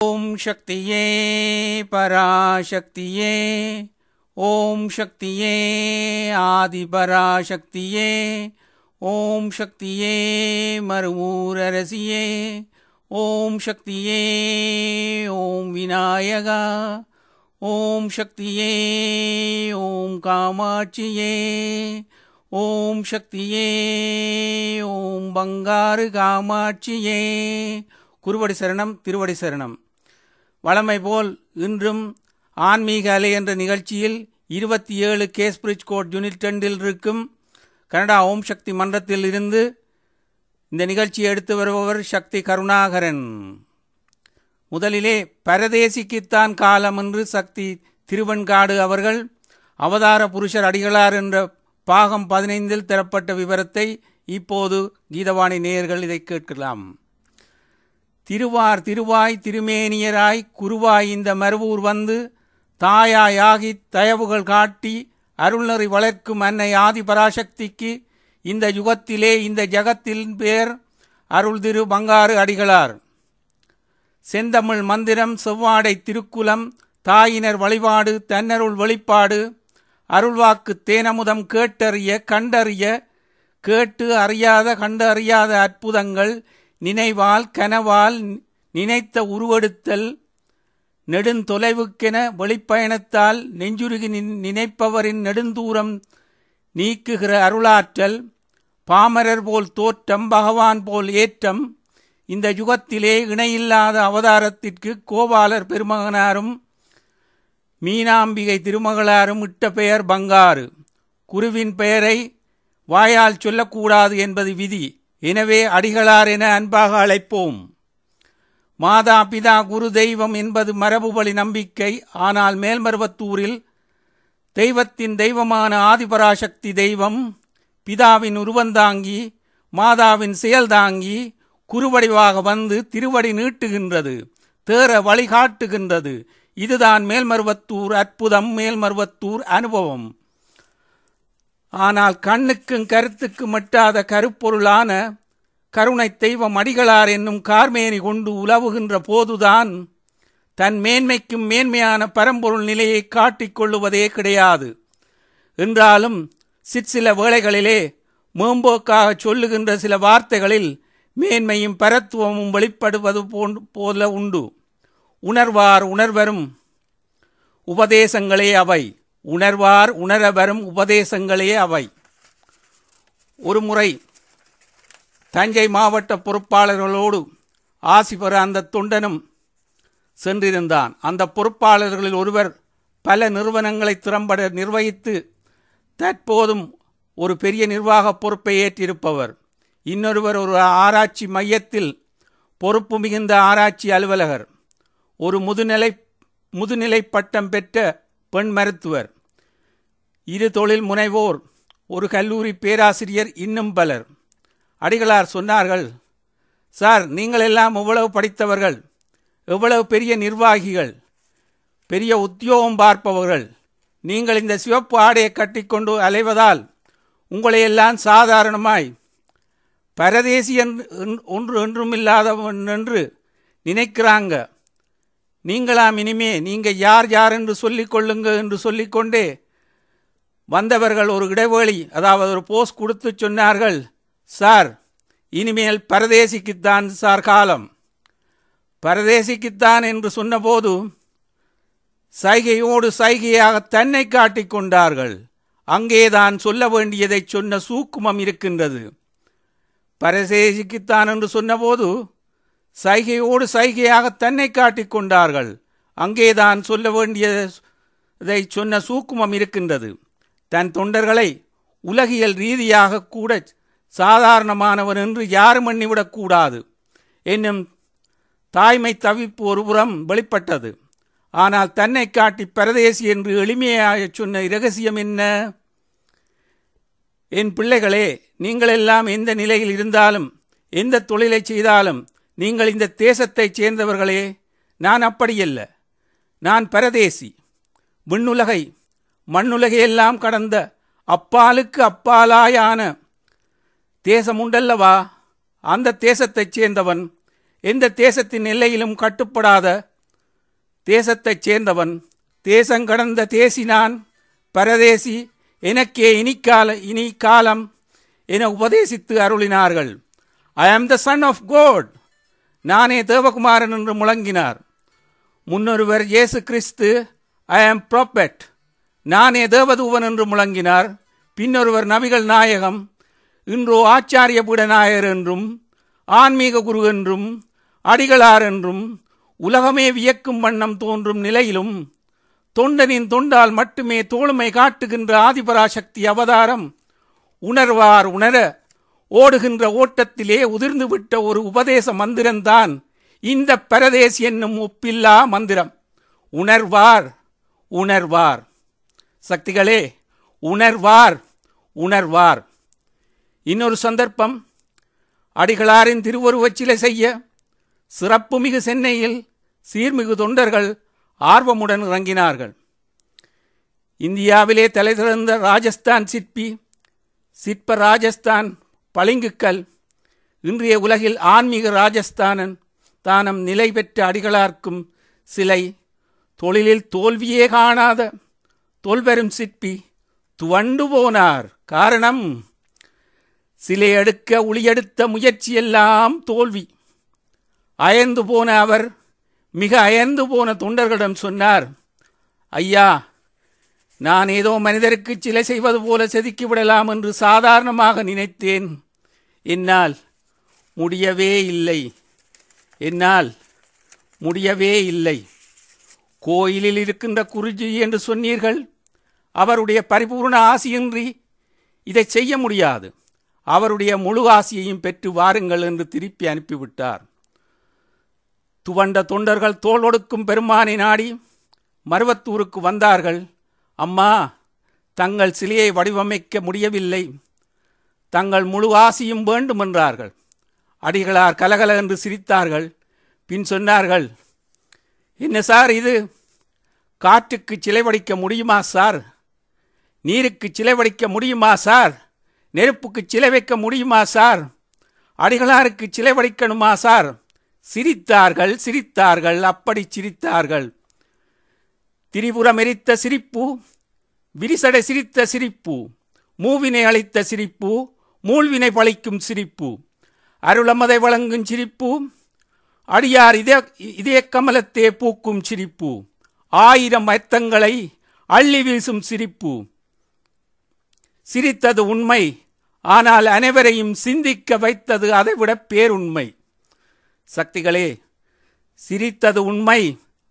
ஓம் சக்தியே பராசக்தியே, ஓம் சக்தியே ஆதிபராசக்தியே, ஓம் சக்தியே மறுவூரரசியே, ஓம் சக்தியே ஓம் விநாயகா, ஓம் சக்தியே ஓம் காமாட்சியே, ஓம் சக்தியே ஓம் பங்காரு காமாட்சியே. குருவடி சரணம், திருவடி சரணம். வழமை போல் இன்றும் ஆன்மீக அலை என்ற நிகழ்ச்சியில் 27 கேஸ்பிரிட்ஜ் கோட் யூனிட் 2 இருக்கும் கனடா ஓம் சக்தி மன்றத்தில் இருந்து இந்த நிகழ்ச்சியை எடுத்து வருபவர் சக்தி கருணாகரன். முதலிலே பரதேசிக்குத்தான் காலம் என்று சக்தி திருவெண்காடு அவர்கள் அவதார புருஷர் அடிகளார் என்ற பாகம் 15 தரப்பட்ட விவரத்தை இப்போது கீதவாணி நேயர்கள் இதை கேட்கலாம். திருவார் திருவாய் திருமேனியராய் குருவாய் இந்த மருவூர் வந்து தாயாயாகி தயவுகள் காட்டி அருள்நெறி வளர்க்கும் அன்னை ஆதி பராசக்திக்கு இந்த யுகத்திலே இந்த ஜகத்தில் பேர் அருள் திரு பங்காரு அடிகளார். செந்தமிழ் மந்திரம் செவ்வாடை திருக்குலம் தாயினர் வழிபாடு தன்னருள் வெளிப்பாடு அருள்வாக்கு தேனமுதம் கேட்டறிய கண்டறிய கேட்டு அறியாத கண்டு அறியாத அற்புதங்கள் நினைவால் கனவால் நினைத்த உருவெடுத்தல் நெடுந்தொலைவுக்கென வெளிப்பயணத்தால் நெஞ்சுருகி நினைப்பவரின் நெடுந்தூரம் நீக்குகிற அருளாற்றல் பாமரர் போல் தோற்றம் பகவான் போல் ஏற்றம் இந்த யுகத்திலே இணையில்லாத அவதாரத்திற்கு கோபாலர் பெருமகனாரும் மீனாம்பிகை திருமகளாரும் இட்ட பெயர் பங்காரு. குருவின் பெயரை வாயால் சொல்லக்கூடாது என்பது விதி. எனவே அடிகளார் என அன்பாக அழைப்போம். மாதா பிதா குரு தெய்வம் என்பது மரபுவழி நம்பிக்கை. ஆனால் மேல்மருவத்தூரில் தெய்வத்தின் தெய்வமான ஆதிபராசக்தி தெய்வம் பிதாவின் உருவந்தாங்கி மாதாவின் செயல்தாங்கி குருவடிவாக வந்து திருவடி நீட்டுகின்றது, தேற வழிகாட்டுகின்றது. இதுதான் மேல்மருவத்தூர் அற்புதம், மேல்மருவத்தூர் அனுபவம். ஆனால் கண்ணுக்கும் கருத்துக்கும் எட்டாத கருப்பொருளான கருணை தெய்வம் அடிகளார் என்னும் கார்மேனி கொண்டு உலவுகின்ற போதுதான் தன் மேன்மைக்கும் மேன்மையான பரம்பொருள் நிலையை காட்டிக்கொள்ளுவதே கிடையாது. என்றாலும் சிற்சில வேளைகளிலே மேம்போக்காக சொல்லுகின்ற சில வார்த்தைகளில் மேன்மையும் பரத்துவமும் வெளிப்படுவது போல உண்டு. உணர்வார் உணர்வரும் உபதேசங்களே அவை, உணர்வார் உணர வரும் உபதேசங்களே அவை. ஒரு முறை தஞ்சை மாவட்ட பொறுப்பாளர்களோடு ஆசி பெற அந்த தொண்டனும் சென்றிருந்தான். அந்த பொறுப்பாளர்களில் ஒருவர் பல நிறுவனங்களை திறம்பட நிர்வகித்து தற்போதும் ஒரு பெரிய நிர்வாக பொறுப்பை ஏற்றிருப்பவர். இன்னொருவர் ஒரு ஆராய்ச்சி மையத்தில் பொறுப்பு மிகுந்த ஆராய்ச்சி அலுவலகர். ஒரு முதுநிலை பட்டம் பெற்ற பெண் மருத்துவர், இரு தொழில் முனைவோர், ஒரு கல்லூரி பேராசிரியர், இன்னும் பலர். அடிகளார் சொன்னார்கள், சார், நீங்கள் எல்லாம் எவ்வளவு படித்தவர்கள், எவ்வளவு பெரிய நிர்வாகிகள், பெரிய உத்தியோகம் பார்ப்பவர்கள். நீங்கள் இந்த சிவப்பு ஆடையை கட்டிக்கொண்டு அலைவதால் உங்களையெல்லாம் சாதாரணமாய் பரதேசி ஒன்று என்றுமில்லாதவன் என்று நினைக்கிறாங்க. நீங்களாம் இனிமே நீங்க யார் யார் என்று சொல்லிக் கொள்ளுங்க என்று சொல்லிக்கொண்டே வந்தவர்கள் ஒரு இடைவெளி, அதாவது ஒரு போஸ் கொடுத்து சொன்னார்கள், சார், இனிமேல் பரதேசிக்குத்தான் சார் காலம். பரதேசிக்குத்தான் என்று சொன்னபோது சைகையோடு சைகையாக தன்னை காட்டிக் கொண்டார்கள். அங்கேதான் சொல்ல வேண்டியதை சொன்ன சூக்குமம் இருக்கின்றது. பரதேசிக்குத்தான் என்று சொன்னபோது சைகையோடு சைகையாக தன்னை காட்டிக் கொண்டார்கள். அங்கேதான் சொல்ல வேண்டியதை சொன்ன சூக்குமம் இருக்கின்றது. தன் தொண்டர்களை உலகியல் ரீதியாக கூட சாதாரணமானவன் என்று யாரும் எண்ணிவிடக்கூடாது என்னும் தாய்மை தவிப்பு ஒருபுறம் வெளிப்பட்டது. ஆனால் தன்னை காட்டி பரதேசி என்று எளிமையாக சொன்ன இரகசியம் என்ன? என் பிள்ளைகளே, நீங்களெல்லாம் எந்த நிலையில் இருந்தாலும் எந்த தொழிலை செய்தாலும் நீங்கள் இந்த தேசத்தைச் சேர்ந்தவர்களே. நான் அப்படியல்ல. நான் பரதேசி. விண்ணுலகை மண்ணுலகையெல்லாம் கடந்த அப்பாலுக்கு அப்பாலாயான தேசம் உண்டல்லவா, அந்த தேசத்தைச் சேர்ந்தவன். எந்த தேசத்தின் எல்லையிலும் கட்டுப்படாத தேசத்தைச் சேர்ந்தவன், தேசங்கடந்த தேசி நான், பரதேசி, எனக்கே இனி காலம் என உபதேசித்து அருளினார்கள். ஐ ஆம் த சன் ஆஃப் கோட், நானே தேவகுமாரன் என்று முழங்கினார். முன்னொருவர் இயேசு கிறிஸ்து, ஐ ஆம் ப்ராபெட், நானே தேவதூவன் என்று முழங்கினார். பின்னொருவர் நபிகள் நாயகம், இன்றோ ஆச்சாரிய பீடநாயகர் என்றும் ஆன்மீக குரு என்றும் அடிகளார் என்றும் உலகமே வியக்கும் வண்ணம் தோன்றும் நிலையிலும் தொண்டனின் தொண்டால் மட்டுமே தோளுமை காட்டுகின்ற ஆதிபராசக்தி அவதாரம் உணர்வார் உணர ஓடுகின்ற ஓட்டத்திலே உதிர்ந்துவிட்ட ஒரு உபதேச மந்திரம்தான் இந்த பரதேசி என்னும் ஒப்பில்லா மந்திரம். உணர்வார் உணர்வார். சக்திகளே, உணர்வார் உணர்வார். இன்னொரு சந்தர்ப்பம், அடிகளாரின் திருவுருவச் சிலை செய்ய சிறப்புமிகு சென்னையில் சீர்மிகு தொண்டர்கள் ஆர்வமுடன் இறங்கினார்கள். இந்தியாவிலே தலை சிறந்த ராஜஸ்தான் சிற்ப ராஜஸ்தான் பளிங்குக்கல், இன்றைய உலகில் ஆன்மீக ராஜஸ்தானன் தானம் நிலை பெற்ற அடிகளார்க்கும் சிலை, தொழிலில் தோல்வியே காணாத தொல்பெரும் சிற்பி துவண்டு போனார். காரணம், சிலை எடுக்க உளியெடுத்த முயற்சியெல்லாம் தோல்வி. அயர்ந்து போன அவர் மிக அயர்ந்து போன தொண்டர்களிடம் சொன்னார், ஐயா, நான் ஏதோ மனிதருக்கு சிலை செய்வது போல செதுக்கிவிடலாம் என்று சாதாரணமாக நினைத்தேன். என்னால் முடியவே இல்லை. கோயிலில் இருக்கின்ற குருஜி என்று சொன்னீர்கள், அவருடைய பரிபூர்ண ஆசியின்றி இதை செய்ய முடியாது. அவருடைய முழு ஆசியையும் பெற்று வாருங்கள் என்று திருப்பி அனுப்பிவிட்டார். துவண்ட தொண்டர்கள் தோள் ஒடுக்கும் பெருமானை நாடி மருவத்தூருக்கு வந்தார்கள். அம்மா, தங்கள் சிலையை வடிவமைக்க முடியவில்லை, தங்கள் முழு ஆசியும் வேண்டும் என்றார்கள். அடிகளார் கலகல என்று சிரித்தார்கள். பின் சொன்னார்கள், என்ன சார் இது? காற்றுக்கு சிலை வடிக்க முடியுமா சார்? நீருக்கு சிலை வடிக்க முடியுமா சார்? நெருப்புக்கு சிலை வைக்க முடியுமா சார்? அடிகளாருக்கு சிலை வடிக்கணுமா சார்? சிரித்தார்கள். அப்படி சிரித்தார்கள். திரிபுரம் எரித்த சிரிப்பு, விரிசடை சிரித்த சிரிப்பு, மூவினை அளித்த சிரிப்பு, மூழ்வினை பழிக்கும் சிரிப்பு, அருளமதை வழங்கும் சிரிப்பு, அடியார் இதய கமலத்தே பூக்கும் சிரிப்பு, 1000 அர்த்தங்களை அள்ளி வீசும் சிரிப்பு. சிரித்தது உண்மை, ஆனால் அனைவரையும் சிந்திக்க வைத்தது அதைவிட பேருண்மை. சக்திகளே, சிரித்தது உண்மை,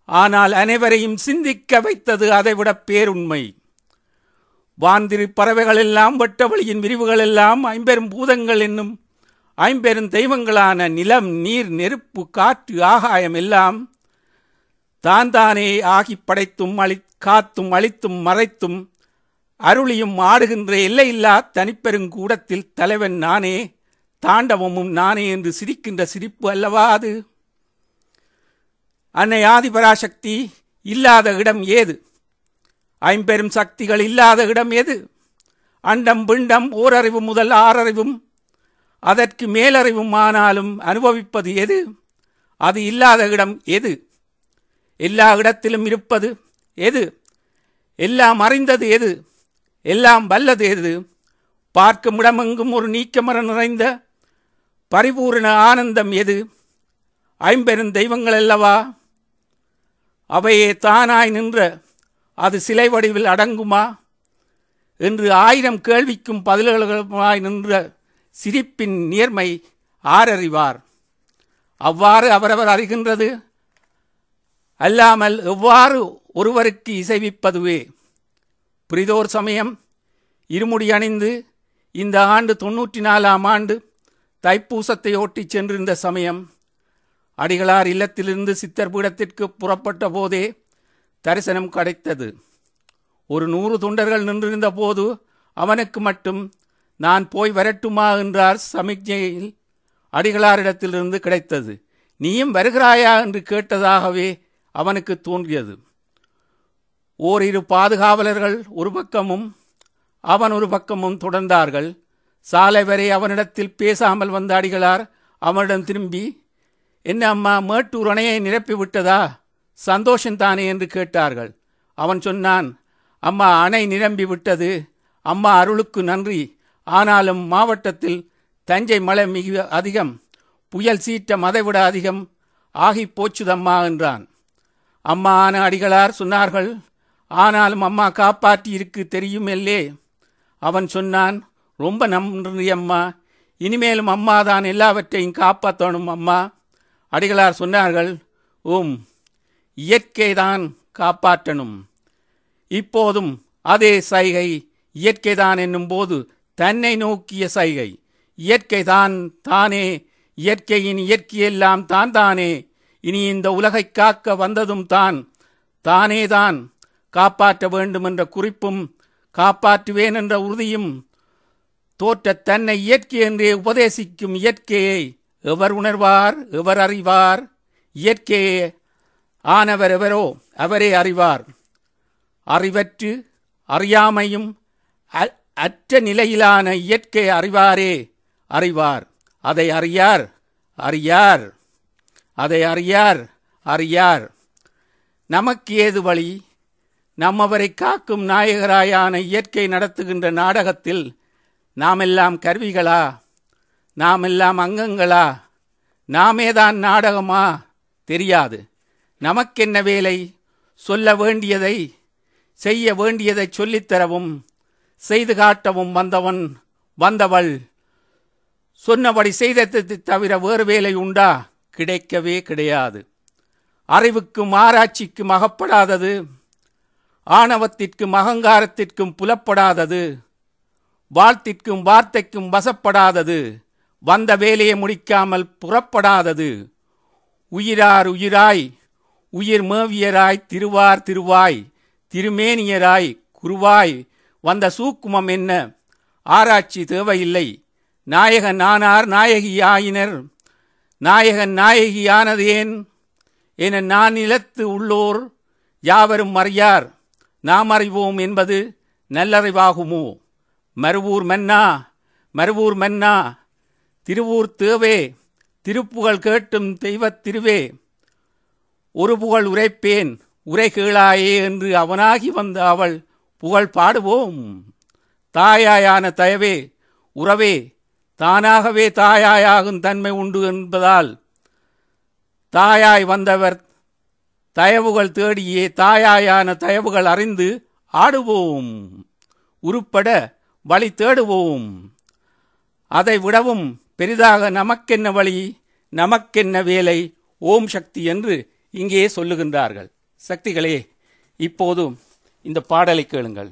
ஆனால் அனைவரையும் சிந்திக்க வைத்தது அதைவிட பேருண்மை. வான்திரு பறவைகள் எல்லாம், வெட்டவழியின் விரிவுகள் எல்லாம், 50 பூதங்கள் என்னும் 50 தெய்வங்களான நிலம், நீர், நெருப்பு, காற்று, ஆகாயம் எல்லாம் தானே ஆகி படைத்தும் காத்தும் அழித்தும் மறைத்தும் அருளியும் ஆடுகின்ற எல்லையில்லா தனிப்பெருங்கூடத்தில் தலைவன் நானே, தாண்டவமும் நானே என்று சிரிக்கின்ற சிரிப்பு அல்லவா அது? அன்னை ஆதிபராசக்தி இல்லாத இடம் ஏது? 50 சக்திகள் இல்லாத இடம் எது? அண்டம் பிண்டம் ஓரறிவு முதல் 6 அறிவும் அதற்கு மேலறிவும் ஆனாலும் அனுபவிப்பது எது? அது இல்லாத இடம் எது? எல்லா இடத்திலும் இருப்பது எது? எல்லாம் அறிந்தது எது? எல்லாம் வல்லது எது? பார்க்கும் இடமெங்கும் ஒரு நீக்கமர நிறைந்த பரிபூர்ண ஆனந்தம் எது? 50 தெய்வங்கள் அல்லவா? அவையே தானாய் நின்ற அது சிலை வடிவில் அடங்குமா என்று 1000 கேள்விக்கும் பதில்களுமாய் நின்ற சிரிப்பின் நேர்மை ஆரறிவார்? அவ்வாறு அவரவர் அறிகின்றது அல்லாமல் எவ்வாறு ஒருவருக்கு இசைவிப்பதுவே. புரிதோர் சமயம் இருமுடி அணிந்து இந்த ஆண்டு 94ஆம் ஆண்டு தைப்பூசத்தை ஓட்டி சென்றிருந்த சமயம், அடிகளார் இல்லத்திலிருந்து சித்தர் பீடத்திற்கு புறப்பட்ட போதே தரிசனம் கிடைத்தது. ஒரு 100 தொண்டர்கள் நின்றிருந்த போது அவனுக்கு மட்டும் நான் போய் வரட்டுமா என்றார் சமிக்ஞையில் அடிகளாரிடத்திலிருந்து கிடைத்தது. நீயும் வருகிறாயா என்று கேட்டதாகவே அவனுக்கு தோன்றியது. ஓரிரு பாதுகாவலர்கள் ஒரு பக்கமும் அவன் ஒரு பக்கமும் தொடர்ந்தார்கள். சாலை வரை அவனிடத்தில் பேசாமல் வந்த அடிகளார் அவனிடம் திரும்பி, என்ன அம்மா, மேட்டூர் அணையை நிரப்பிவிட்டதா? சந்தோஷந்தானே என்று கேட்டார்கள். அவன் சொன்னான், அம்மா, அணை நிரம்பி விட்டது. அம்மா அருளுக்கு நன்றி. ஆனாலும் மாவட்டத்தில் தஞ்சை மழை மிக அதிகம், புயல் சீற்றம் அதைவிட அதிகம் ஆகி போச்சுதம்மா என்றான். அம்மா ஆன அடிகளார் சொன்னார்கள், ஆனாலும் அம்மா காப்பாற்றி இருக்கு தெரியும் இல்லே. அவன் சொன்னான், ரொம்ப நன்றி அம்மா, இனிமேலும் அம்மா தான் எல்லாவற்றையும் காப்பாற்றணும் அம்மா. அடிகளார் சொன்னார்கள், இயற்கை தான் காப்பாற்றணும். இப்போதும் அதே சைகை இயற்கைதான் என்னும் போது தன்னை நோக்கிய சைகை. இயற்கை தான் தானே, இயற்கையின் இயற்கையெல்லாம் தான் தானே. இனி இந்த உலகை காக்க வந்ததும் தானேதான். காப்பாற்ற வேண்டும் என்ற குறிப்பும் காப்பாற்றுவேன் என்ற உறுதியும் தோற்ற தன்னை இயற்கை என்றே உபதேசிக்கும் இயற்கையை எவர் உணர்வார், எவர் அறிவார்? இயற்கையே ஆனவர் எவரோ அவரே அறிவார். அறிவற்று அறியாமையும் அற்ற நிலையிலான இயற்கை அறிவாரே அறிவார். அதை அறியார் அறியார், அதை அறியார் அறியார். நமக்கு ஏது வழி? நம்மவரை காக்கும் நாயகராயான இயற்கை நடத்துகின்ற நாடகத்தில் நாமெல்லாம் கருவிகளா? நாமெல்லாம் அங்கங்களா? நாமேதான் நாடகமா? தெரியாது. நமக்கென்ன வேலை? சொல்ல வேண்டியதை செய்ய வேண்டியதை சொல்லித்தரவும் செய்து காட்டவும் வந்தவள் சொன்னபடி செய்ததை தவிர வேறு வேலை உண்டா? கிடைக்கவே கிடையாது. அறிவுக்கும் ஆராய்ச்சிக்கும் அகப்படாதது, ஆணவத்திற்கும் அகங்காரத்திற்கும் புலப்படாதது, வாழ்த்திற்கும் வார்த்தைக்கும் வசப்படாதது, வந்த வேலையை முடிக்காமல் புறப்படாதது, உயிரார் உயிராய் உயிர் மேவியராய் திருவார் திருவாய் திருமேனியராய் குருவாய் வந்த சூக்குமம் என்ன? ஆராய்ச்சி தேவையில்லை. நாயகன் ஆனார் நாயகி ஆயினர். நாயகன் நாயகி ஆனது ஏன் என நான் நிலத்து உள்ளோர் யாவரும் அறியார். நாம் அறிவோம் என்பது நல்லறிவாகுமோ? மருவூர் மன்னா மருவூர் மன்னா, திருவூர் தேவே, திருப்புகழ் கேட்டும் தெய்வத் திருவே, ஒரு புகழ் உரைப்பேன் உரை கேளாயே என்று அவனாகி வந்த அவள் புகழ் பாடுவோம். தாயாயான தயவே உறவே, தானாகவே தாயாயாகும் தன்மை உண்டு என்பதால் தாயாய் வந்தவர் தயவுகள் தேடியே தாயாயான தயவுகள் அறிந்து ஆடுவோம். உருப்பட வழி தேடுவோம். அதை விடவும் பெரிதாக நமக்கென்ன வழி, நமக்கென்ன வேலை? ஓம் சக்தி என்று இங்கே சொல்லுகின்றார்கள். சக்திகளே, இப்போது இந்த பாடலை கேளுங்கள்.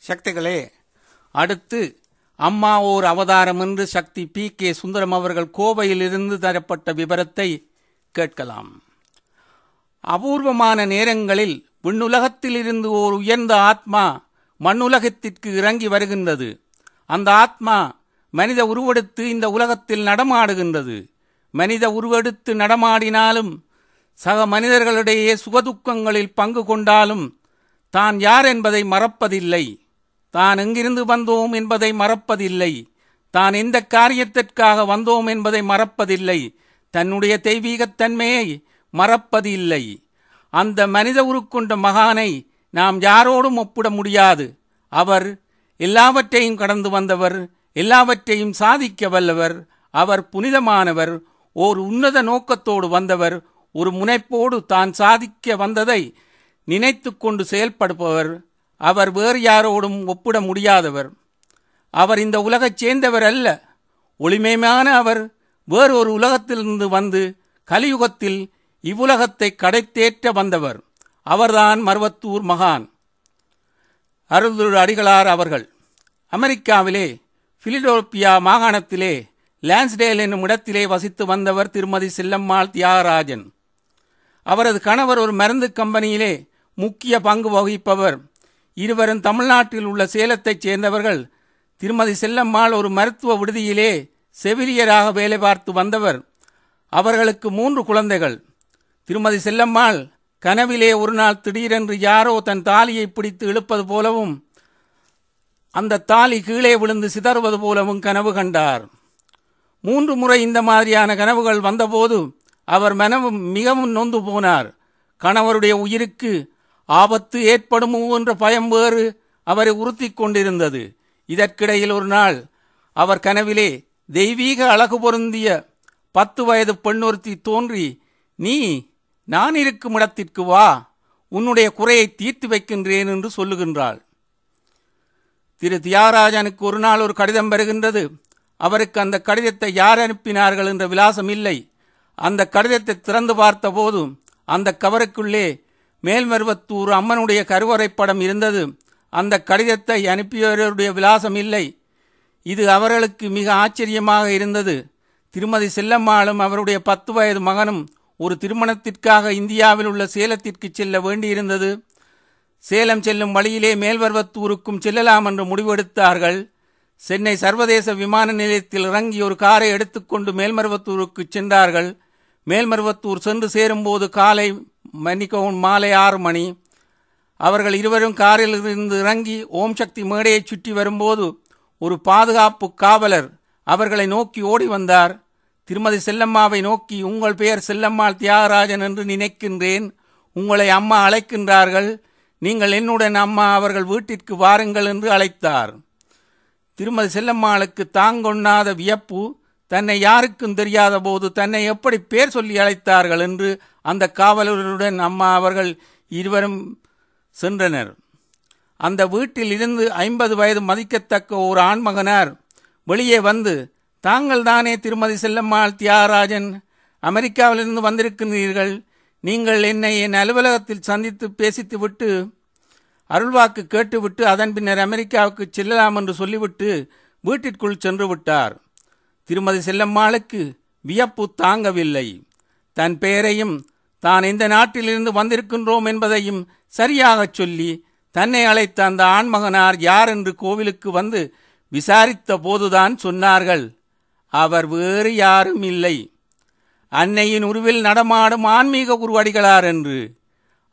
சக்திகளே, அடுத்து அம்மா ஓர் அவதாரம் என்று சக்தி P.K. சுந்தரம் அவர்கள் கோவையிலிருந்து தரப்பட்ட விபரத்தை கேட்கலாம். அபூர்வமான நேரங்களில் விண்ணுலகத்திலிருந்து ஓர் உயர்ந்த ஆத்மா மண்ணுலகத்திற்கு இறங்கி வருகின்றது. அந்த ஆத்மா மனித உருவெடுத்து இந்த உலகத்தில் நடமாடுகின்றது. மனித உருவெடுத்து நடமாடினாலும் சக மனிதர்களிடையே சுகதுக்கங்களில் பங்கு கொண்டாலும் தான் யார் என்பதை மறப்பதில்லை. தான் எங்கிருந்து வந்தோம் என்பதை மறப்பதில்லை. தான் எந்த காரியத்திற்காக வந்தோம் என்பதை மறப்பதில்லை. தன்னுடைய தெய்வீகத்தன்மையை மறப்பது இல்லை. அந்த மனித உருக்கொண்ட மகானை நாம் யாரோடும் ஒப்பிட முடியாது. அவர் எல்லாவற்றையும் கடந்து வந்தவர், எல்லாவற்றையும் சாதிக்க வல்லவர். அவர் புனிதமானவர், ஓர் உன்னத நோக்கத்தோடு வந்தவர், ஒரு முனைப்போடு தான் சாதிக்க வந்ததை நினைத்து கொண்டு செயல்படுபவர். அவர் வேறு யாரோடும் ஒப்பிட முடியாதவர். அவர் இந்த உலகைச் சேர்ந்தவர் அல்ல. ஒளிமயமான அவர் வேறொரு உலகத்திலிருந்து வந்து கலியுகத்தில் இவ்வுலகத்தை கடைத்தேற்ற வந்தவர். அவர்தான் மருவத்தூர் மகான் அருள்திரு அடிகளார் அவர்கள். அமெரிக்காவிலே பிலடெல்பியா மாகாணத்திலே லான்ஸ்டேல் என்னும் இடத்திலே வசித்து வந்தவர் திருமதி செல்லம்மாள் தியாகராஜன். அவரது கணவர் ஒரு மருந்து கம்பெனியிலே முக்கிய பங்கு வகிப்பவர். இருவரும் தமிழ்நாட்டில் உள்ள சேலத்தைச் சேர்ந்தவர்கள். திருமதி செல்லம்மாள் ஒரு மருத்துவ விடுதியிலே செவிலியராக வேலை பார்த்து வந்தவர். அவர்களுக்கு 3 குழந்தைகள். திருமதி செல்லம்மாள் கனவிலே ஒரு நாள் திடீரென்று யாரோ தன் தாலியை பிடித்து இழுப்பது போலவும் அந்த தாலி கீழே விழுந்து சிதறுவது போலவும் கனவு கண்டார். 3 முறை இந்த மாதிரியான கனவுகள் வந்தபோது அவர் மனமும் மிகவும் நொந்து போனார். கணவருடைய உயிருக்கு ஆபத்து ஏற்படுமோ என்ற பயம் வேறு அவரை உறுத்தி கொண்டிருந்தது. இதற்கிடையில் ஒரு நாள் அவர் கனவிலே தெய்வீக அழகு பொருந்திய 10 வயது பெண்ணொருத்தி தோன்றி, நீ நான் இருக்கும் இடத்திற்கு வா, உன்னுடைய குறையை தீர்த்து வைக்கின்றேன் என்று சொல்லுகின்றாள். திரு தியாகராஜனுக்கு ஒரு நாள் ஒரு கடிதம் வருகின்றது. அவருக்கு அந்த கடிதத்தை யார் அனுப்பினார்கள் என்ற விலாசம் இல்லை. அந்த கடிதத்தை திறந்து பார்த்த போது அந்த கவருக்குள்ளே மேல்மருவத்தூர் அம்மனுடைய கருவறை படம் இருந்தது. அந்த கடிதத்தை அனுப்பியவருடைய விலாசம் இல்லை. இது அவர்களுக்கு மிக ஆச்சரியமாக இருந்தது. திருமதி செல்லம்மாளும் அவருடைய 10 வயது மகனும் ஒரு திருமணத்திற்காக இந்தியாவில் உள்ள சேலத்திற்கு செல்ல வேண்டியிருந்தது. சேலம் செல்லும் வழியிலே மேல்மருவத்தூருக்கும் செல்லலாம் என்று முடிவெடுத்தார்கள். சென்னை சர்வதேச விமான நிலையத்தில் இறங்கி ஒரு காரை எடுத்துக்கொண்டு மேல்மருவத்தூருக்கு சென்றார்கள். மேல்மருவத்தூர் சென்று சேரும்போது மாலை 6 மணி. அவர்கள் இருவரும் காரில் இருந்து இறங்கி ஓம் சக்தி மேடையை சுற்றி வரும்போது ஒரு பாதுகாப்பு காவலர் அவர்களை நோக்கி ஓடி வந்தார். திருமதி செல்லம்மாவை நோக்கி, உங்கள் பெயர் செல்லம்மாள் தியாகராஜன் என்று நினைக்கின்றேன். உங்களை அம்மா அழைக்கின்றார்கள். நீங்கள் என்னுடன் அம்மா அவர்கள் வீட்டிற்கு வாருங்கள் என்று அழைத்தார். திருமதி செல்லம்மாளுக்கு தாங்கொண்ணாத வியப்பு. தன்னை யாருக்கும் தெரியாத போது தன்னை எப்படி பேர் சொல்லி அழைத்தார்கள் என்று அந்த காவலருடன் அம்மா அவர்கள் இருவரும் சென்றனர். அந்த வீட்டில் இருந்து 50 வயது மதிக்கத்தக்க ஒரு ஆண்மகனார் வெளியே வந்து, தாங்கள் தானே திருமதி செல்லம்மாள் தியாகராஜன், அமெரிக்காவிலிருந்து வந்திருக்கிறீர்கள். நீங்கள் என்னை என் அலுவலகத்தில் சந்தித்து பேசித்துவிட்டு அருள்வாக்கு கேட்டுவிட்டு அதன் பின்னர் அமெரிக்காவுக்கு செல்லலாம் என்று சொல்லிவிட்டு வீட்டிற்குள் சென்று விட்டார். திருமதி செல்லம்மாளுக்கு வியப்பு தாங்கவில்லை. தன் பெயரையும் தான் எந்த நாட்டிலிருந்து வந்திருக்கின்றோம் என்பதையும் சரியாகச் சொல்லி தன்னை அழைத்த அந்த ஆண்மகனார் யார் என்று கோவிலுக்கு வந்து விசாரித்த போதுதான் சொன்னார்கள், அவர் வேறு யாரும் இல்லை, அன்னையின் உருவில் நடமாடும் ஆன்மீக குருவடிகளார் என்று.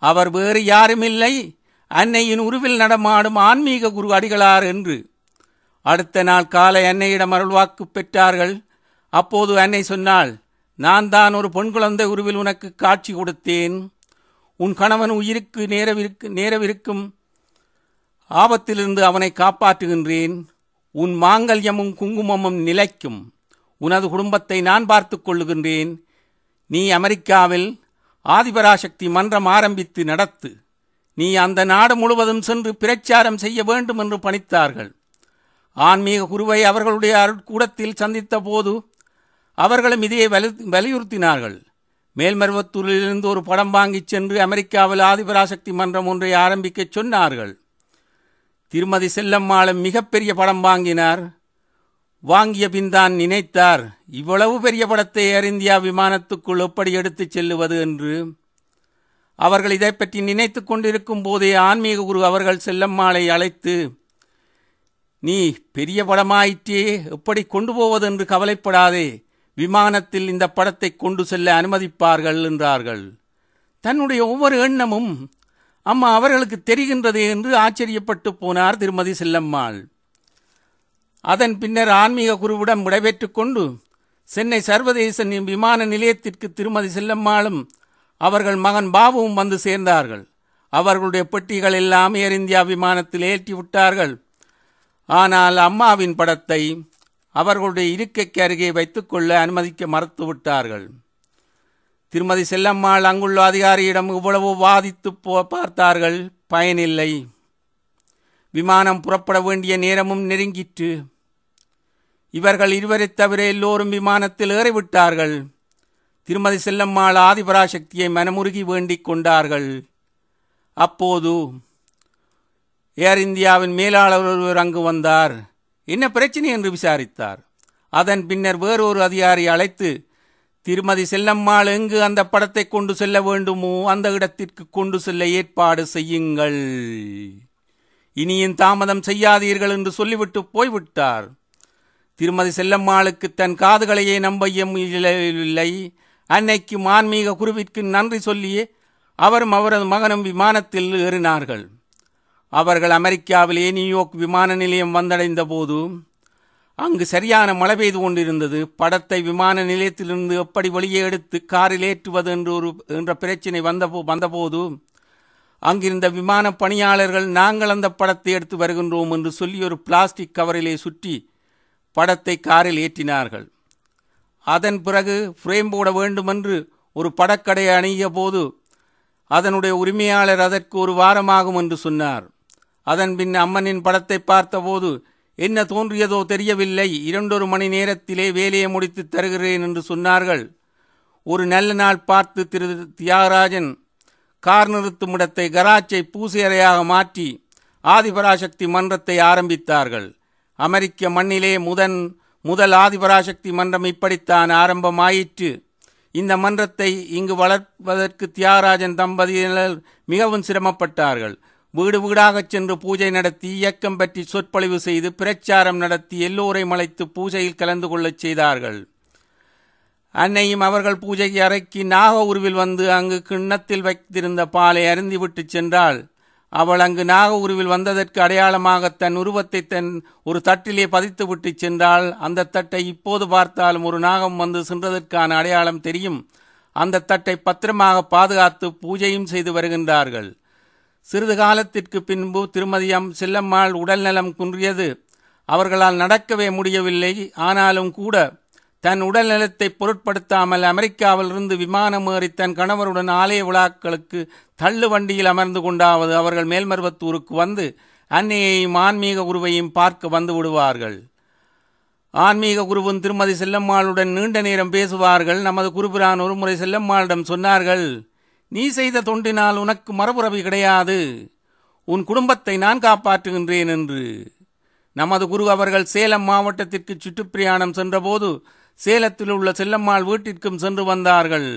அவர் வேறு யாரும் இல்லை, அன்னையின் உருவில் நடமாடும் ஆன்மீக குரு அடிகளார் என்று. அடுத்த நாள் காலை அன்னையிடம் அருள்வாக்கு பெற்றார்கள். அப்போது அன்னை சொன்னாள், நான் தான் ஒரு பெண் குழந்தை உருவில் உனக்கு காட்சி கொடுத்தேன். உன் கணவன் உயிருக்கு நேரவிருக்கும் ஆபத்திலிருந்து அவனை காப்பாற்றுகின்றேன். உன் மாங்கல்யமும் குங்குமமும் நிலைக்கும். உனது குடும்பத்தை நான் பார்த்துக் கொள்ளுகின்றேன். நீ அமெரிக்காவில் ஆதிபராசக்தி மன்றம் ஆரம்பித்து நடத்து. நீ அந்த நாடு முழுவதும் சென்று பிரச்சாரம் செய்ய வேண்டும் என்று பணித்தார்கள். ஆன்மீக குருவை அவர்களுடைய அருட்கூடத்தில் சந்தித்த போது அவர்களும் இதையே வலியுறுத்தினார்கள். மேல்மருவத்தூரிலிருந்து ஒரு படம் வாங்கிச் சென்று அமெரிக்காவில் ஆதிபராசக்தி மன்றம் ஒன்றை ஆரம்பிக்க சொன்னார்கள். திருமதி செல்லம்மாளும் மிகப்பெரிய படம் வாங்கினார். வாங்கிய பின் தான் நினைத்தார், இவ்வளவு பெரிய படத்தை ஏர் இந்தியா விமானத்துக்குள் எப்படி எடுத்துச் செல்லுவது என்று. அவர்கள் இதை பற்றி நினைத்து கொண்டிருக்கும் போதே ஆன்மீக குரு அவர்கள் செல்லம்மாளை அழைத்து, நீ பெரிய படமாயிற்றே, எப்படி கொண்டு போவது என்று கவலைப்படாதே, விமானத்தில் இந்த படத்தை கொண்டு செல்ல அனுமதிப்பார்கள் என்றார்கள். தன்னுடைய ஒவ்வொரு எண்ணமும் அம்மா அவர்களுக்கு தெரிகின்றது என்று ஆச்சரியப்பட்டு போனார் திருமதி செல்லம்மாள். அதன் பின்னர் ஆன்மீக குருவிடம் விடைபெற்றுக் கொண்டு சென்னை சர்வதேச விமான நிலையத்திற்கு திருமதி செல்லம்மாளும் அவர்கள் மகன் பாபுவும் வந்து சேர்ந்தார்கள். அவர்களுடைய பெட்டிகள் எல்லாம் ஏர் இந்தியா விமானத்தில் ஏற்றி விட்டார்கள். ஆனால் அம்மாவின் படத்தை அவர்களுடைய இருக்கைக்கு அருகே வைத்துக்கொள்ள அனுமதிக்க மறுத்துவிட்டார்கள். திருமதி செல்லம்மாள் அங்குள்ள அதிகாரியிடம் இவ்வளவு வாதித்து பார்த்தார்கள். பயனில்லை. விமானம் புறப்பட வேண்டிய நேரமும் நெருங்கிற்று. இவர்கள் இருவரை தவிர எல்லோரும் விமானத்தில் ஏறிவிட்டார்கள். திருமதி செல்லம்மாள் ஆதிபராசக்தியை மனமுருகி வேண்டிக் கொண்டார்கள். அப்போது ஏர் இந்தியாவின் மேலாளர் ஒருவர் அங்கு வந்தார். என்ன பிரச்சனை என்று விசாரித்தார். அதன் பின்னர் வேறொரு அதிகாரி அழைத்து, திருமதி செல்லம்மாள் எங்கு அந்த படத்தை கொண்டு செல்ல வேண்டுமோ அந்த இடத்திற்கு கொண்டு செல்ல ஏற்பாடு செய்யுங்கள், இனியும் தாமதம் செய்யாதீர்கள் என்று சொல்லிவிட்டு போய்விட்டார். திருமதி செல்லம்மாளுக்கு தன் காதுகளையே நம்பவில்லை. அன்னைக்கு ஆன்மீக குருவிற்கு நன்றி சொல்லியே அவரும் அவரது மகனும் விமானத்தில் ஏறினார்கள். அவர்கள் அமெரிக்காவிலே நியூயார்க் விமான நிலையம் வந்தடைந்த போது அங்கு சரியான மழை பெய்து கொண்டிருந்தது. படத்தை விமான நிலையத்திலிருந்து எப்படி வெளியே எடுத்து காரில் ஏற்றுவது என்ற பிரச்சனை வந்தபோது அங்கிருந்த விமான பணியாளர்கள், நாங்கள் அந்த படத்தை எடுத்து வருகின்றோம் என்று சொல்லி ஒரு பிளாஸ்டிக் கவரிலே சுற்றி படத்தை காரில் ஏற்றினார்கள். அதன் பிறகு ஃப்ரேம் போட வேண்டுமென்று ஒரு படக்கடையை அணுகிய போது அதனுடைய உரிமையாளர் அதற்கு ஒரு வாரமாகும் என்று சொன்னார். அதன் பின் அம்மனின் படத்தை பார்த்தபோது என்ன தோன்றியதோ தெரியவில்லை. 2 மணி நேரத்திலே வேலையை முடித்து தருகிறேன் என்று சொன்னார்கள். ஒரு நல்ல நாள் பார்த்து திரு தியாகராஜன் கார் நிறுத்தும் இடத்தை கராச்சை பூசையறையாக மாற்றி ஆதிபராசக்தி மன்றத்தை ஆரம்பித்தார்கள். அமெரிக்க மண்ணிலே முதல் ஆதிபராசக்தி மன்றம் இப்படித்தான் ஆரம்பமாயிற்று. இந்த மன்றத்தை இங்கு வளர்ப்பதற்கு தியாகராஜன் தம்பதியினர் மிகவும் சிரமப்பட்டார்கள். வீடு வீடாகச் சென்று பூஜை நடத்தி, இயக்கம் பற்றி சொற்பொழிவு செய்து, பிரச்சாரம் நடத்தி எல்லோரையும் அழைத்து பூஜையில் கலந்து கொள்ளச் செய்தார்கள். அன்னையும் அவர்கள் பூஜை அறைக்கு நாக உருவில் வந்து அங்கு கிண்ணத்தில் வைத்திருந்த பாலை அருந்திவிட்டு சென்றாள். அவள் அங்கு நாக உருவில் வந்ததற்கு அடையாளமாக தன் உருவத்தை ஒரு தட்டிலே பதித்து விட்டு சென்றாள். அந்த தட்டை இப்போது பார்த்தாலும் ஒரு நாகம் வந்து சென்றதற்கான அடையாளம் தெரியும். அந்த தட்டை பத்திரமாக பாதுகாத்து பூஜையும் செய்து வருகின்றார்கள். சிறிது காலத்திற்கு பின்பு திருமதி செல்லம்மாள் உடல்நலம் குன்றியது. அவர்களால் நடக்கவே முடியவில்லை. ஆனாலும் கூட தன் உடல் நலத்தை பொருட்படுத்தாமல் அமெரிக்காவிலிருந்து விமானம் ஏறி தன் கணவருடன் ஆலய விழாக்களுக்கு தள்ளு வண்டியில் அமர்ந்து கொண்டாவது அவர்கள் மேல்மருவத்தூருக்கு வந்து அன்னையையும் ஆன்மீக குருவையும் பார்க்க வந்து விடுவார்கள். ஆன்மீக குருவும் திருமதி செல்லம்மாளுடன் நீண்ட நேரம் பேசுவார்கள். நமது குருபிரான் ஒருமுறை செல்லம்மாளிடம் சொன்னார்கள், நீ செய்த தொண்டினால் உனக்கு மறுபிறவி கிடையாது, உன் குடும்பத்தை நான் காப்பாற்றுகின்றேன் என்று. நமது குரு அவர்கள் சேலம் மாவட்டத்திற்கு சுற்றுப்பிரயாணம் சென்றபோது சேலத்தில் உள்ள செல்லம்மாள் வீட்டிற்கும் சென்று வந்தார்கள்.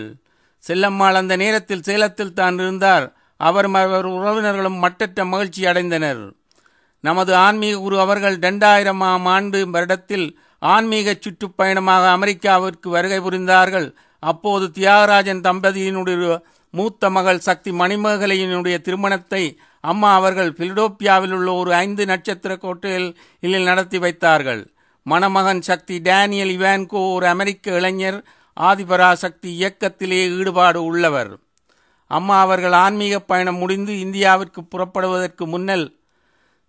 செல்லம்மாள் அந்த நேரத்தில் சேலத்தில் தான் இருந்தார். அவரும் அவர் உறவினர்களும் மட்டற்ற மகிழ்ச்சி அடைந்தனர். நமது ஆன்மீக குரு அவர்கள் 2000ஆம் ஆண்டு வருடத்தில் ஆன்மீக சுற்றுப்பயணமாக அமெரிக்காவிற்கு வருகை புரிந்தார்கள். அப்போது தியாகராஜன் தம்பதியினுடைய மூத்த மகள் சக்தி மணிமேகலையினுடைய திருமணத்தை அம்மா அவர்கள் பிலடோப்பியாவில் உள்ள ஒரு 5 நட்சத்திர ஹோட்டலில் நடத்தி வைத்தார்கள். மணமகன் சக்தி டேனியல் இவான்கோ ஒரு அமெரிக்க இளைஞர், ஆதிபராசக்தி இயக்கத்திலே ஈடுபாடு உள்ளவர். அம்மா அவர்கள் ஆன்மீக பயணம் முடிந்து இந்தியாவிற்கு புறப்படுவதற்கு முன்னல்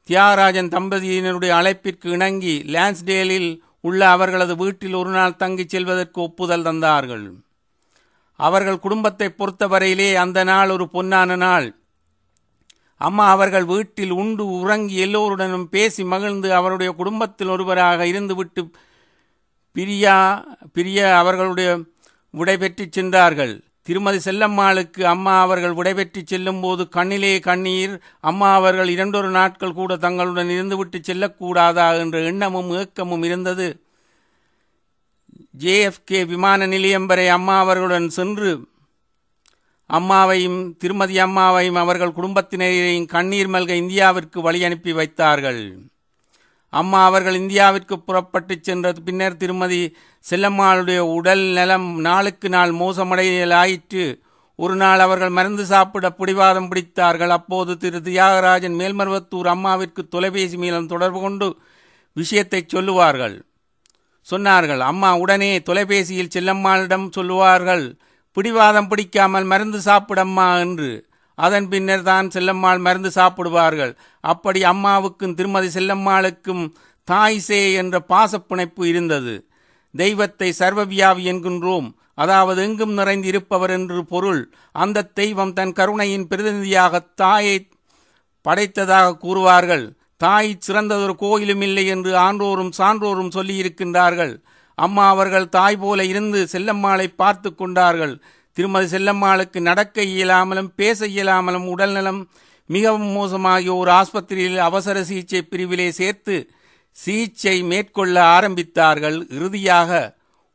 தியாகராஜன் தம்பதியினருடைய அழைப்பிற்கு இணங்கி லான்ஸ்டேலில் உள்ள அவர்களது வீட்டில் ஒரு நாள் தங்கிச் செல்வதற்கு ஒப்புதல் தந்தார்கள். அவர்கள் குடும்பத்தை பொறுத்தவரையிலே அந்த நாள் ஒரு பொன்னான நாள். அம்மா அவர்கள் வீட்டில் உண்டு உறங்கி எல்லோருடனும் பேசி மகிழ்ந்து அவருடைய குடும்பத்தில் ஒருவராக இருந்துவிட்டு பிரிய அவர்களுடைய விடைபெற்று சென்றார்கள். திருமதி செல்லம்மாளுக்கு அம்மா அவர்கள் விடைபெற்று செல்லும் போது கண்ணிலே கண்ணீர். அம்மா அவர்கள் 2 நாட்கள் கூட தங்களுடன் இருந்துவிட்டு செல்லக்கூடாதா என்ற எண்ணமும் ஏக்கமும் இருந்தது. JFK விமான நிலையம் வரை அம்மா அவர்களுடன் சென்று அம்மாவையும் திருமதி அம்மாவையும் அவர்கள் குடும்பத்தினரையும் கண்ணீர் மல்க இந்தியாவிற்கு வழி அனுப்பி வைத்தார்கள். அம்மா அவர்கள் இந்தியாவிற்கு புறப்பட்டு சென்ற பின்னர் திருமதி செல்லம்மாளுடைய உடல் நலம் நாளுக்கு நாள் மோசமடையலாயிற்று. ஒரு நாள் அவர்கள் மருந்து சாப்பிட பிடிவாதம் பிடித்தார்கள். அப்போது திரு தியாகராஜன் மேல்மருவத்தூர் அம்மாவிற்கு தொலைபேசி மூலம் தொடர்பு கொண்டு விஷயத்தை சொன்னார்கள். அம்மா உடனே தொலைபேசியில் செல்லம்மாளிடம் சொல்லுவார்கள், பிடிவாதம் பிடிக்காமல் மருந்து சாப்பிடம்மா என்று. அதன் பின்னர் தான் செல்லம்மாள் மருந்து சாப்பிடுவார்கள். அப்படி அம்மாவுக்கும் திருமதி செல்லம்மாளுக்கும் தாய் சே என்ற பாசப்பிணைப்பு இருந்தது. தெய்வத்தை சர்வவியாபி என்கின்றோம், அதாவது எங்கும் நிறைந்து இருப்பவர் என்று பொருள். அந்த தெய்வம் தன் கருணையின் பிரதிநிதியாக தாயை படைத்ததாக கூறுவார்கள். தாய் சிறந்ததொரு கோயிலும் இல்லை என்று ஆன்றோரும் சான்றோரும் சொல்லி இருக்கின்றார்கள். அம்மா அவர்கள் தாய் போல இருந்து செல்லம்மாளை பார்த்து கொண்டார்கள். திருமதி செல்லம்மாளுக்கு நடக்க இயலாமலும் பேச இயலாமலும் உடல்நலம் மிகவும் மோசமாகிய ஒரு ஆஸ்பத்திரியில் அவசர சிகிச்சை பிரிவிலே சேர்த்து சிகிச்சை மேற்கொள்ள ஆரம்பித்தார்கள். இறுதியாக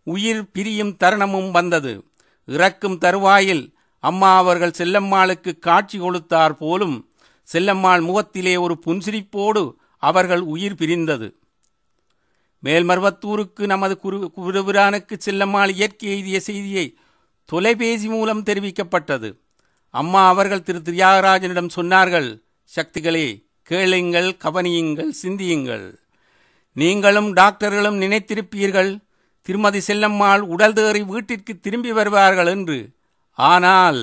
உயிர் பிரியும் தருணமும் வந்தது. இறக்கும் தருவாயில் அம்மா அவர்கள் செல்லம்மாளுக்கு காட்சி கொடுத்தார் போலும் செல்லம்மாள் முகத்திலே ஒரு புன்சிரிப்போடு அவர்கள் உயிர் பிரிந்தது. மேல்மருவத்தூருக்கு நமது குருபிரானுக்கு செல்லம்மாள் இயற்கை எய்திய செய்தியை தொலைபேசி மூலம் தெரிவிக்கப்பட்டது. அம்மா அவர்கள் திரு தியாகராஜனிடம் சொன்னார்கள், சக்திகளே கேளுங்கள், கவனியுங்கள், சிந்தியுங்கள். நீங்களும் டாக்டர்களும் நினைத்திருப்பீர்கள் திருமதி செல்லம்மாள் உடல் தேறி வீட்டிற்கு திரும்பி வருவார்கள் என்று. ஆனால்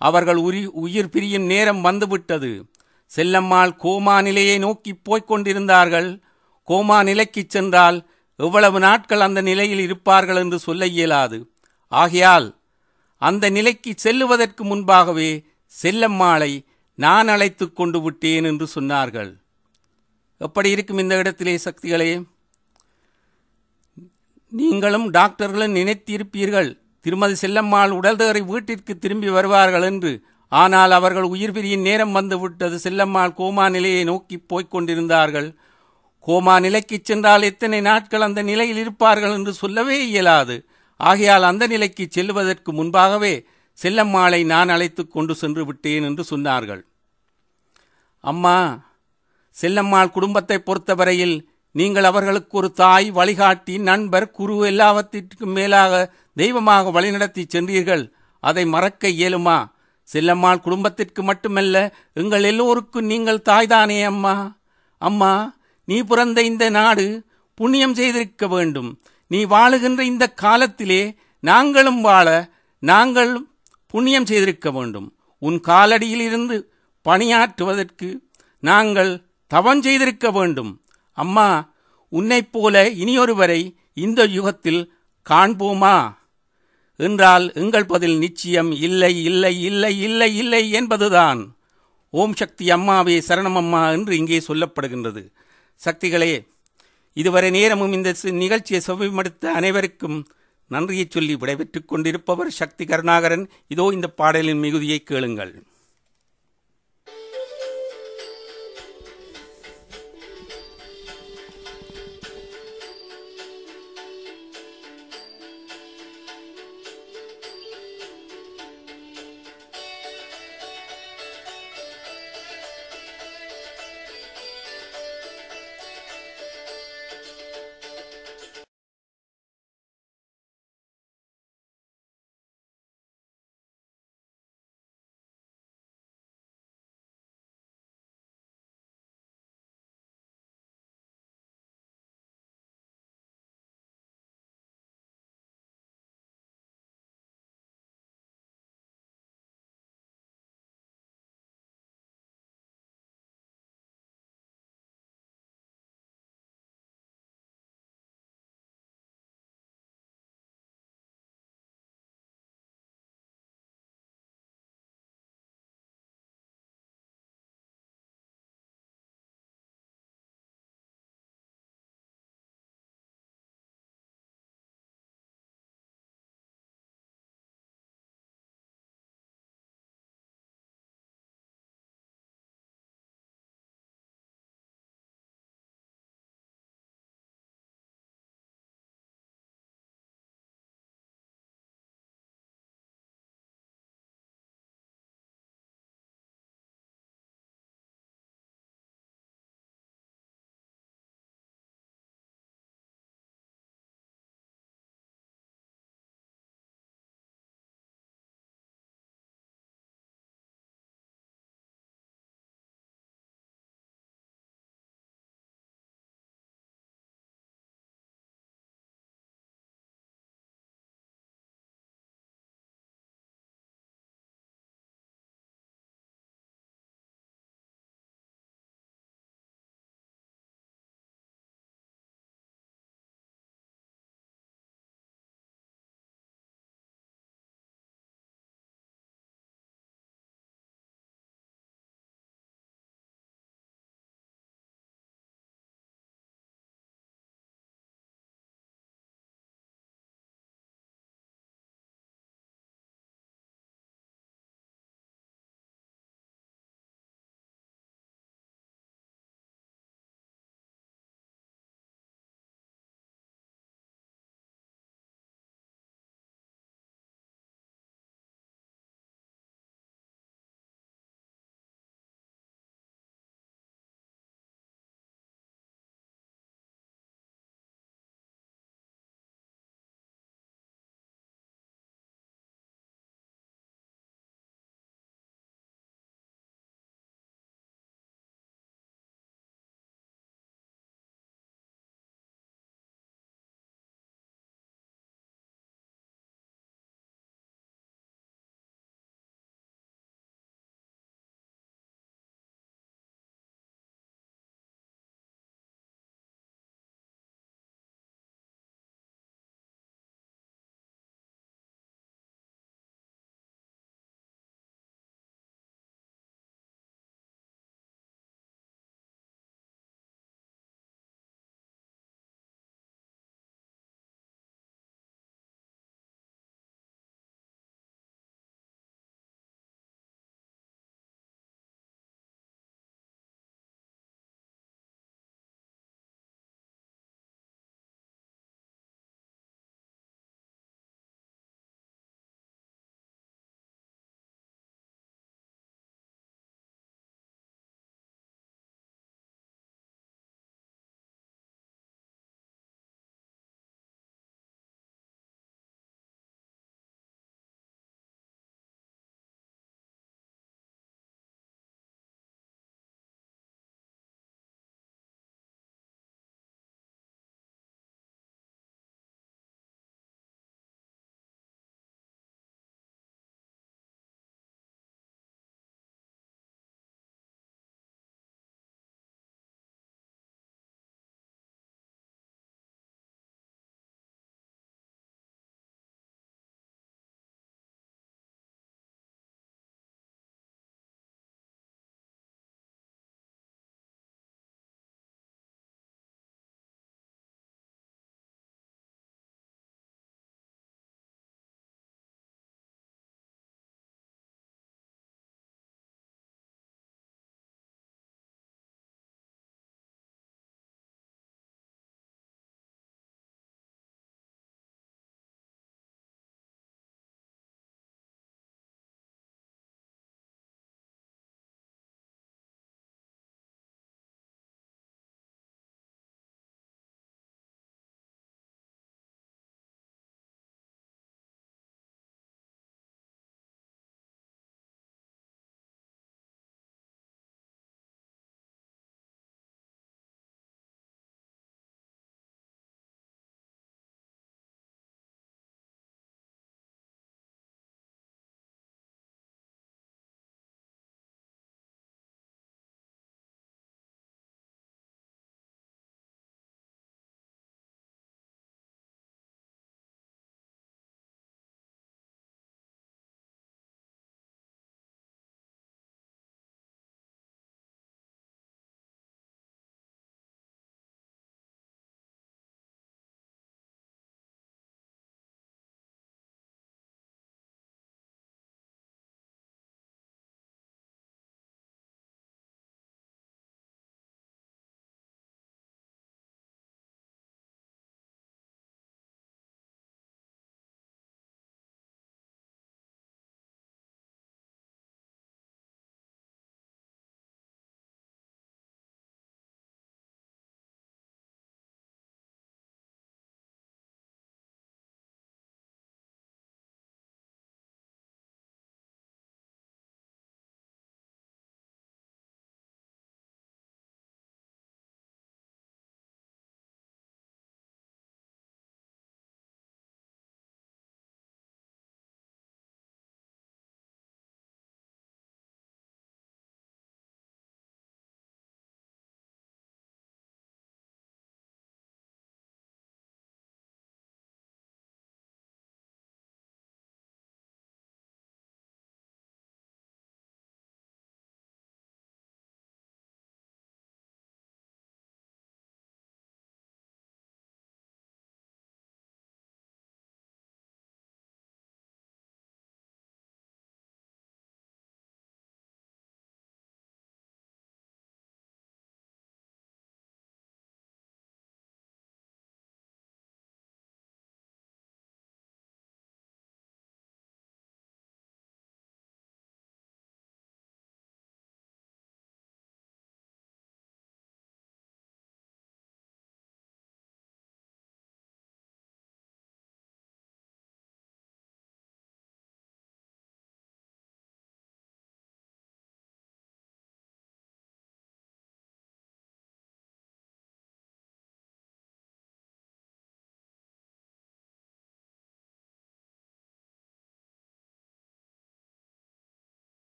அவர்கள் உயிர் பிரியும் நேரம் வந்துவிட்டது. செல்லம்மாள் கோமா நிலையை நோக்கி போய்க் கொண்டிருந்தார்கள். கோமா நிலைக்கு சென்றால் எவ்வளவு நாட்கள் அந்த நிலையில் இருப்பார்கள் என்று சொல்ல இயலாது. ஆகையால் அந்த நிலைக்கு செல்லுவதற்கு முன்பாகவே செல்லம்மாளை நான் அழைத்து கொண்டு விட்டேன் என்று சொன்னார்கள். எப்படி இருக்கும் இந்த இடத்திலே சக்திகளே? நீங்களும் டாக்டர்களும் நினைத்திருப்பீர்கள் திருமதி செல்லம்மாள் உடல் தேறி வீட்டிற்கு திரும்பி வருவார்கள் என்று. ஆனால் அவர்கள் உயிர் பிரியும் நேரம் வந்துவிட்டது. செல்லம்மாள் கோமா நிலையை நோக்கி போய்க் கொண்டிருந்தார்கள். கோமா நிலைக்கு சென்றால் எத்தனை நாட்கள் அந்த நிலையில் இருப்பார்கள் என்று சொல்லவே இயலாது. ஆகையால் அந்த நிலைக்கு செல்லுவதற்கு முன்பாகவே செல்லம்மாளை நான் அழைத்து கொண்டு சென்று விட்டேன் என்று சொன்னார்கள். அம்மா, செல்லம்மாள் குடும்பத்தை பொறுத்தவரையில் நீங்கள் அவர்களுக்கு ஒரு தாய், வழிகாட்டி, நண்பர், குரு, எல்லாவற்றிற்கும் மேலாக தெய்வமாக வழிநடத்தி சென்றீர்கள். அதை மறக்க இயலுமா? செல்லம்மாள் குடும்பத்திற்கு மட்டுமல்ல, எங்கள் எல்லோருக்கும் நீங்கள் தாய்தானே அம்மா. அம்மா, நீ பிறந்த இந்த நாடு புண்ணியம் செய்திருக்க வேண்டும். நீ வாழுகின்ற இந்த காலத்திலே நாங்களும் வாழ நாங்கள் புண்ணியம் செய்திருக்க வேண்டும். உன் காலடியில் இருந்து பணியாற்றுவதற்கு நாங்கள் தவம் செய்திருக்க வேண்டும். அம்மா, உன்னைப் போல இனியொருவரை இந்த யுகத்தில் காண்போமா என்றால் எங்கள் பதில் நிச்சயம் இல்லை, இல்லை, இல்லை, இல்லை, இல்லை என்பதுதான். ஓம் சக்தி அம்மாவே சரணம் அம்மா என்று இங்கே சொல்லப்படுகின்றது. சக்திகளே, இதுவரை நேரமும் இந்த நிகழ்ச்சியை செவிமடுத்த அனைவருக்கும் நன்றியை சொல்லி விடைபெற்றுக் கொண்டிருப்பவர் சக்தி கருணாகரன். இதோ இந்த பாடலின் மிகுதியை கேளுங்கள்.